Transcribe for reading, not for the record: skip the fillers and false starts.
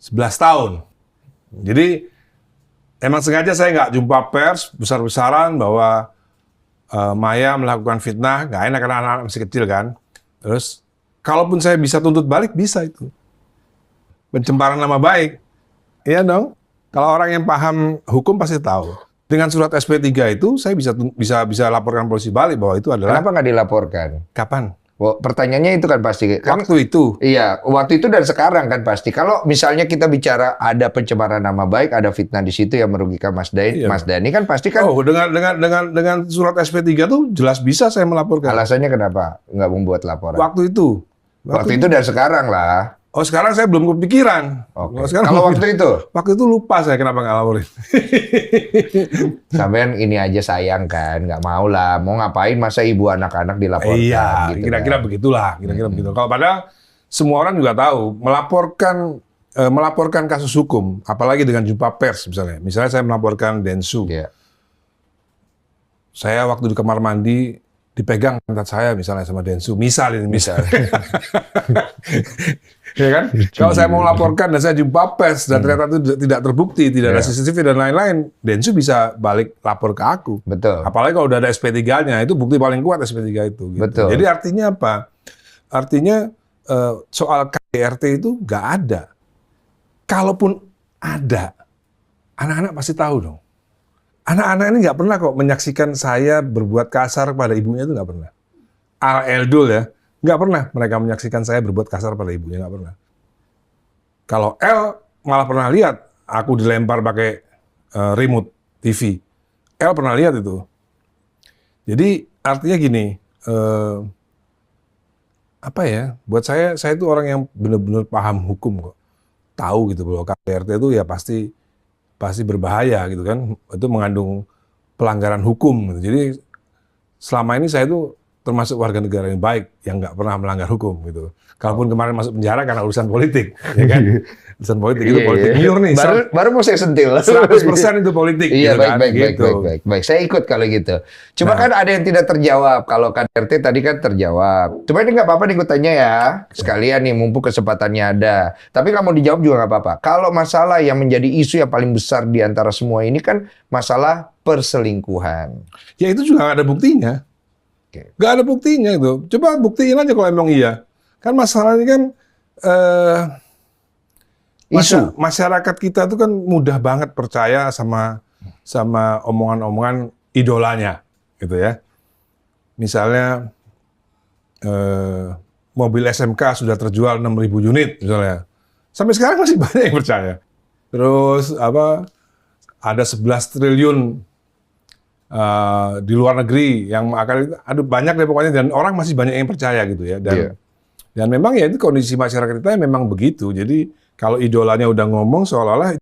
11 tahun. Jadi emang sengaja saya nggak jumpa pers besar-besaran bahwa Maya melakukan fitnah, nggak enak karena anak-anak masih kecil kan. Terus kalaupun saya bisa tuntut balik, bisa itu. Pencemaran nama baik. Iya dong. Kalau orang yang paham hukum pasti tahu. Dengan surat SP3 itu saya bisa laporkan polisi balik bahwa itu adalah. Kenapa nggak dilaporkan? Kapan? Oh, pertanyaannya itu kan pasti. Waktu itu. Iya, waktu itu dan sekarang kan pasti. Kalau misalnya kita bicara ada pencemaran nama baik, ada fitnah di situ yang merugikan Mas Dhani, Iya. Mas Dhani kan pasti kan. Oh, dengan surat SP3 tuh jelas bisa saya melaporkan. Alasannya kenapa nggak membuat laporan? Waktu itu. Waktu itu dan sekarang lah. Oh, sekarang saya belum kepikiran. Oke. Sekarang Kalau waktu itu? Waktu itu lupa saya kenapa nggak laporin. Sampean ini aja sayang kan, nggak mau lah. Mau ngapain masa ibu anak-anak dilaporkan? Iya, gitu kira-kira kan. begitulah, kira-kira begitu. Kalau padahal semua orang juga tahu melaporkan kasus hukum, apalagi dengan jumpa pers misalnya. Misalnya saya melaporkan Densu. Iya. Saya waktu di kamar mandi dipegang pantat saya misalnya sama Densu. Misal. Ya kan? Kalau saya mau laporkan dan saya jumpa pers dan ternyata itu tidak terbukti, tidak ada CCTV dan lain-lain, Densu bisa balik lapor ke aku. Betul. Apalagi kalau udah ada SP3-nya, itu bukti paling kuat SP3 itu. Gitu. Betul. Jadi artinya apa? Artinya soal KDRT itu nggak ada. Kalaupun ada, anak-anak pasti tahu dong. Anak-anak ini nggak pernah kok menyaksikan saya berbuat kasar pada ibunya, itu nggak pernah. Eldul ya, nggak pernah mereka menyaksikan saya berbuat kasar pada ibunya, nggak pernah. Kalau L malah pernah lihat aku dilempar pakai remote TV. L pernah lihat itu. Jadi artinya gini, apa ya? Buat saya itu orang yang benar-benar paham hukum kok, tahu gitu bahwa KDRT itu ya pasti berbahaya gitu kan. Itu mengandung pelanggaran hukum gitu. Jadi selama ini saya itu termasuk warga negara yang baik yang nggak pernah melanggar hukum gitu. Kalaupun kemarin masuk penjara karena urusan politik, ya kan? Urusan politik itu politik liur nih. Baru mau saya sentil. 100% itu politik. Iya, gitu baik. Saya ikut kalau gitu. Cuma kan ada yang tidak terjawab. Kalau KDRT tadi kan terjawab. Cuma ini nggak apa-apa nih gue tanya ya. Sekalian nih, mumpung kesempatannya ada. Tapi kalau mau dijawab juga nggak apa-apa. Kalau masalah yang menjadi isu yang paling besar di antara semua ini kan masalah perselingkuhan. Ya itu juga nggak ada buktinya. Nggak ada buktinya itu. Coba buktiin aja kalau emang iya. Kan masalahnya kan masyarakat kita tuh kan mudah banget percaya sama omongan-omongan idolanya, gitu ya. Misalnya mobil SMK sudah terjual 6.000 unit misalnya. Sampai sekarang masih banyak yang percaya. Terus ada 11 triliun di luar negeri yang akan banyak deh pokoknya, dan orang masih banyak yang percaya gitu ya. Dan memang ya itu kondisi masyarakat kita memang begitu. Jadi kalau idolanya udah ngomong seolah-olah